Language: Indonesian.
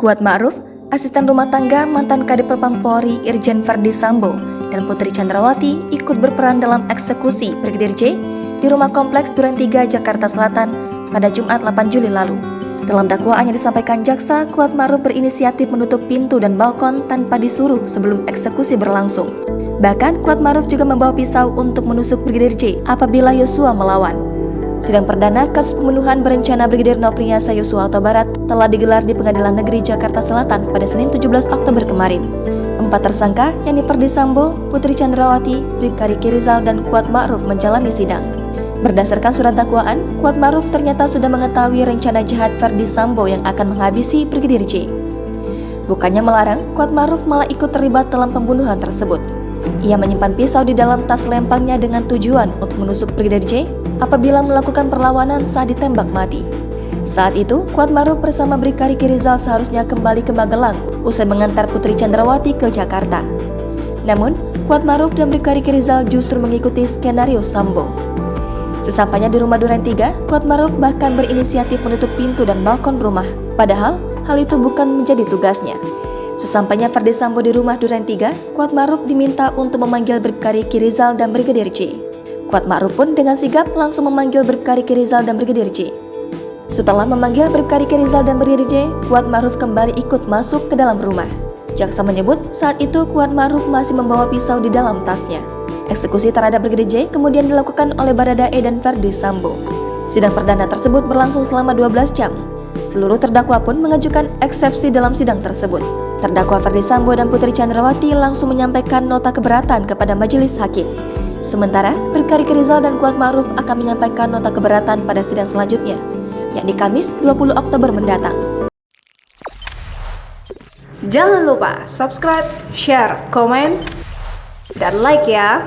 Kuat Ma'ruf, asisten rumah tangga mantan Kadif Propam Polri Irjen Verdi Sambo, dan Putri Chandrawati ikut berperan dalam eksekusi Brigadir J di rumah kompleks Duren 3, Jakarta Selatan pada Jumat 8 Juli lalu. Dalam dakwaan yang disampaikan jaksa, Kuat Ma'ruf berinisiatif menutup pintu dan balkon tanpa disuruh sebelum eksekusi berlangsung. Bahkan, Kuat Ma'ruf juga membawa pisau untuk menusuk Brigadir J apabila Yosua melawan. Sidang perdana kasus pembunuhan berencana Brigadir Nofriansah Yosua Huta Barat telah digelar di Pengadilan Negeri Jakarta Selatan pada Senin 17 Oktober kemarin. 4 tersangka, yakni Verdi Sambo, Putri Chandrawati, Bribka Riki Rizal, dan Kuat Ma'ruf menjalani sidang. Berdasarkan surat dakwaan, Kuat Ma'ruf ternyata sudah mengetahui rencana jahat Verdi Sambo yang akan menghabisi Brigadir J. Bukannya melarang, Kuat Ma'ruf malah ikut terlibat dalam pembunuhan tersebut. Ia menyimpan pisau di dalam tas lempangnya dengan tujuan untuk menusuk Brigadir J apabila melakukan perlawanan saat ditembak mati. Saat itu, Kuat Ma'ruf bersama Bribka Riki Rizal seharusnya kembali ke Magelang usai mengantar Putri Chandrawati ke Jakarta. Namun, Kuat Ma'ruf dan Bribka Riki Rizal justru mengikuti skenario Sambo. Sesampainya di rumah Duren 3, Kuat Ma'ruf bahkan berinisiatif menutup pintu dan balkon rumah. Padahal, hal itu bukan menjadi tugasnya. Sesampainya Verdi Sambo di rumah Duren 3, Kuat Ma'ruf diminta untuk memanggil Bribka Riki Rizal dan Brigadir J. Kuat Ma'ruf pun dengan sigap langsung memanggil Bribka Riki Rizal dan Brigadir J. Setelah memanggil Bribka Riki Rizal dan Brigadir J, Kuat Ma'ruf kembali ikut masuk ke dalam rumah. Jaksa menyebut saat itu Kuat Ma'ruf masih membawa pisau di dalam tasnya. Eksekusi terhadap Brigadir J kemudian dilakukan oleh Baradae dan Verdi Sambo. Sidang perdana tersebut berlangsung selama 12 jam. Seluruh terdakwa pun mengajukan eksepsi dalam sidang tersebut. Terdakwa Verdi Sambo dan Putri Chandrawati langsung menyampaikan nota keberatan kepada majelis hakim. Sementara, Bribka Riki Rizal dan Kuat Ma'ruf akan menyampaikan nota keberatan pada sidang selanjutnya, yakni Kamis 20 Oktober mendatang. Jangan lupa subscribe, share, komen, dan like ya!